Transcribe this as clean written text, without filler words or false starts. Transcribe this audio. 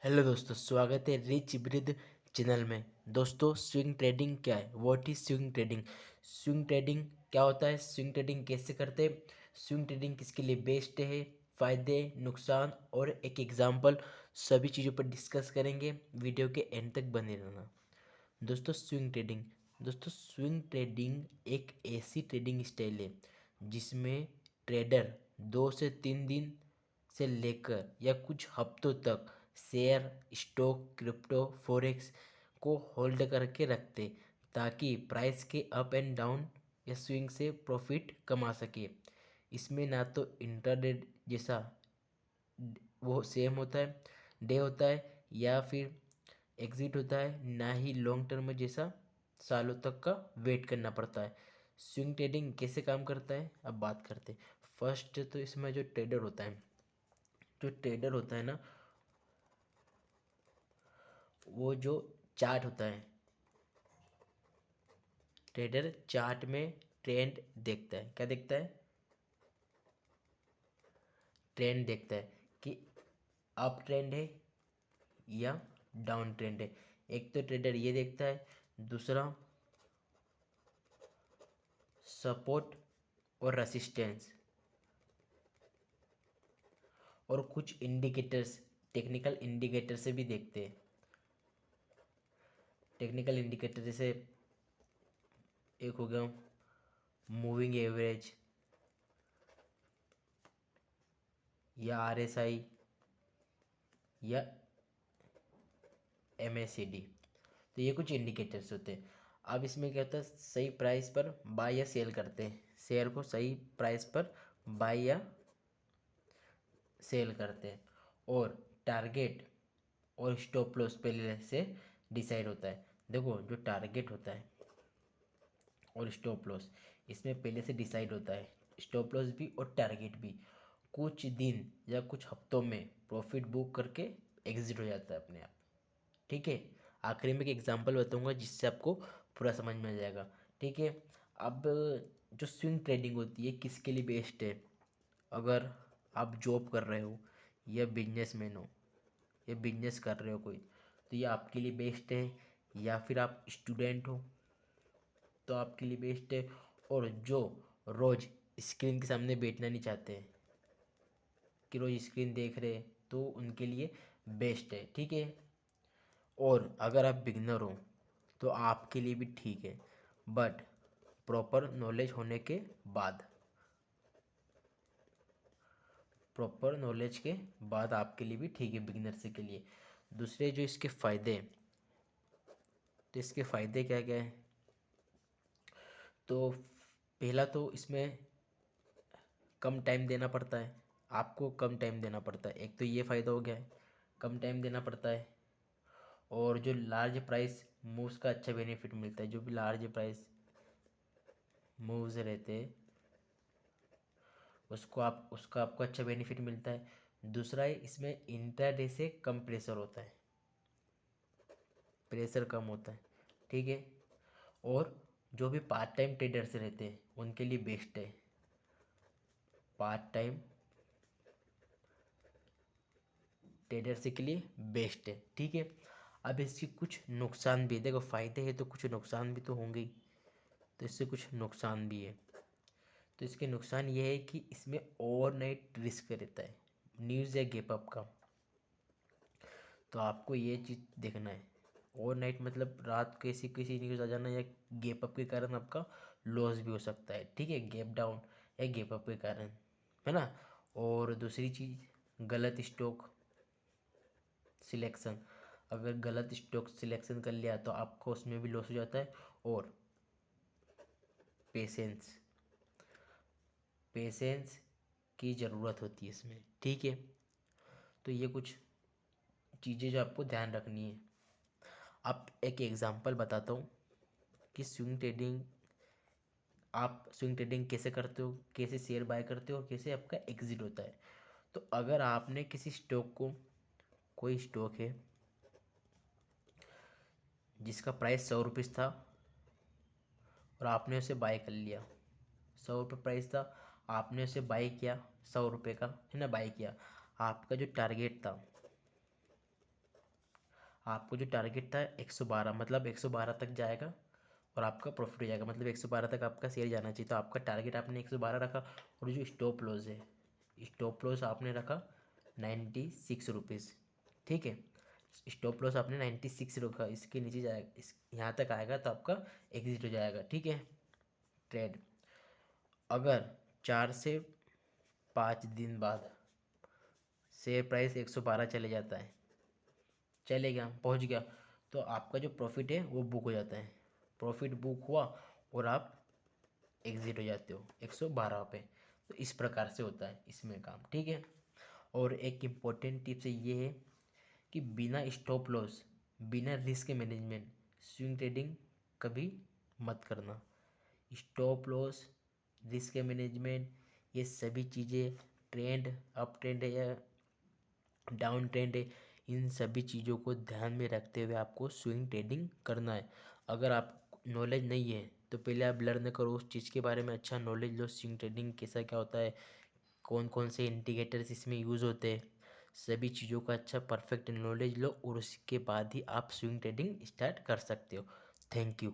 Hello दोस्तों, स्वागत है रिच वृद्ध चैनल में। दोस्तों, स्विंग ट्रेडिंग क्या है? What is swing trading? Swing trading क्या होता है? स्विंग ट्रेडिंग कैसे करते हैं? स्विंग ट्रेडिंग किसके लिए बेस्ट है? फायदे, नुकसान और एक एग्जांपल, सभी चीज़ों पर डिस्कस करेंगे। वीडियो के एंड तक बने रहना। दोस्तों, स्विंग ट्रेडिंग एक ऐसी ट्रेडिंग स्टाइल है जिसमें ट्रेडर 2 से 3 दिन से लेकर या कुछ हफ्तों तक शेयर, स्टॉक, क्रिप्टो, फॉरेक्स को होल्ड करके रखते ताकि प्राइस के अप एंड डाउन या स्विंग से प्रॉफिट कमा सके। इसमें ना तो इंट्राडे जैसा वो सेम होता है, डे होता है या फिर एग्जिट होता है, ना ही लॉन्ग टर्म में जैसा सालों तक का वेट करना पड़ता है। स्विंग ट्रेडिंग कैसे काम करता है अब बात करते हैं। फर्स्ट तो इसमें जो ट्रेडर होता है ना, वो जो चार्ट होता है, ट्रेडर चार्ट में ट्रेंड देखता है। क्या देखता है? ट्रेंड देखता है कि अप ट्रेंड है या डाउन ट्रेंड है। एक तो ट्रेडर ये देखता है, दूसरा सपोर्ट और रेसिस्टेंस और कुछ इंडिकेटर्स, टेक्निकल इंडिकेटर से भी देखते हैं। टेक्निकल इंडिकेटर जैसे एक हो गया मूविंग एवरेज या आरएसआई या एमएसीडी। तो ये कुछ इंडिकेटर्स होते हैं। अब इसमें क्या होता है, सही प्राइस पर बाय या सेल करते हैं, शेयर को सही प्राइस पर बाय या सेल करते हैं। और टारगेट और स्टॉप लॉस पहले से डिसाइड होता है। देखो, जो टारगेट होता है और स्टॉप लॉस इसमें पहले से डिसाइड होता है। स्टॉप लॉस भी और टारगेट भी कुछ दिन या कुछ हफ्तों में प्रॉफिट बुक करके एग्जिट हो जाता है अपने आप। ठीक है। आखिरी में एक एग्जांपल बताऊंगा जिससे आपको पूरा समझ में आ जाएगा। ठीक है। अब जो स्विंग ट्रेडिंग होती है किसके लिए बेस्ट है? अगर आप जॉब कर रहे हो या बिजनेसमैन हो या बिजनेस कर रहे हो कोई, तो ये आपके लिए बेस्ट है। या फिर आप स्टूडेंट हो तो आपके लिए बेस्ट है। और जो रोज़ स्क्रीन के सामने बैठना नहीं चाहते कि रोज़ स्क्रीन देख रहे हैं, तो उनके लिए बेस्ट है। ठीक है। और अगर आप बिगनर हो तो आपके लिए भी ठीक है, बट प्रॉपर नॉलेज होने के बाद, प्रॉपर नॉलेज के बाद आपके लिए भी ठीक है, बिगिनर्स के लिए। दूसरे जो इसके फ़ायदे, तो इसके फ़ायदे क्या क्या हैं? तो पहला तो इसमें कम टाइम देना पड़ता है। आपको कम टाइम देना पड़ता है, एक तो ये फ़ायदा हो गया है, कम टाइम देना पड़ता है। और जो लार्ज प्राइस मूव्स का अच्छा बेनिफिट मिलता है। जो भी लार्ज प्राइस मूव्स रहते हैं उसका आपको अच्छा बेनिफिट मिलता है। दूसरा है, इसमें इंट्राडे से कम प्रेशर होता है, प्रेशर कम होता है। ठीक है। और जो भी पार्ट टाइम ट्रेडर्स रहते हैं उनके लिए बेस्ट है। पार्ट टाइम ट्रेडर्स के लिए बेस्ट है। ठीक है। अब इसके कुछ नुकसान भी है। देखो, फ़ायदे हैं तो कुछ नुकसान भी तो होंगे ही, तो इससे कुछ नुकसान भी है। तो इसके नुकसान ये है कि इसमें ओवरनाइट रिस्क रहता है, न्यूज़ या गैप अप का। तो आपको ये चीज़ देखना है। ओवरनाइट मतलब रात को ऐसी किसी न्यूज़ आ जाना या गैप अप के कारण आपका लॉस भी हो सकता है। ठीक है, गैप डाउन या गैप अप के कारण, है ना। और दूसरी चीज़, गलत स्टॉक सिलेक्शन। अगर गलत स्टॉक सिलेक्शन कर लिया तो आपको उसमें भी लॉस हो जाता है। और पेशेंस, पेशेंस की ज़रूरत होती है इसमें। ठीक है। तो ये कुछ चीज़ें जो आपको ध्यान रखनी है। आप एक एग्जांपल बताता हूँ कि आप स्विंग ट्रेडिंग कैसे करते हो, कैसे शेयर बाय करते हो और कैसे आपका एग्जिट होता है। तो अगर आपने किसी स्टॉक को, कोई स्टॉक है जिसका प्राइस 100 रुपीज़ था और आपने उसे बाय कर लिया, 100 रुपये प्राइस था, आपने उसे बाय किया, 100 रुपये का है ना, बाय किया। आपका जो टारगेट था आपको जो टारगेट था 112, मतलब 112 तक जाएगा और आपका प्रॉफिट हो जाएगा, मतलब 112 तक आपका शेयर जाना चाहिए। तो आपका टारगेट आपने 112 रखा, और जो स्टॉप लॉस है, स्टॉप लॉस आपने रखा 96 रुपीज़। ठीक है, स्टॉप लॉस आपने 96 रखा, इसके नीचे जाएगा, इस यहाँ तक आएगा तो आपका एग्जिट हो जाएगा। ठीक है, ट्रेड अगर 4 से 5 दिन बाद शेयर प्राइस 112 चले जाता है, चले गया, पहुंच गया, तो आपका जो प्रॉफिट है वो बुक हो जाता है। प्रॉफिट बुक हुआ और आप एग्जिट हो जाते हो 112 पे। तो इस प्रकार से होता है इसमें काम। ठीक है, और एक इम्पोर्टेंट टिप्स ये है कि बिना स्टॉप लॉस, बिना रिस्क मैनेजमेंट स्विंग ट्रेडिंग कभी मत करना। स्टॉप लॉस, रिस्क मैनेजमेंट, ये सभी चीज़ें, ट्रेंड अप ट्रेंड है या डाउन ट्रेंड है, इन सभी चीज़ों को ध्यान में रखते हुए आपको स्विंग ट्रेडिंग करना है। अगर आप नॉलेज नहीं है तो पहले आप लर्न करो उस चीज़ के बारे में, अच्छा नॉलेज लो, स्विंग ट्रेडिंग कैसा क्या होता है, कौन कौन से इंडिकेटर्स इसमें यूज़ होते हैं, सभी चीज़ों का अच्छा परफेक्ट नॉलेज लो और उसके बाद ही आप स्विंग ट्रेडिंग स्टार्ट कर सकते हो। Thank you.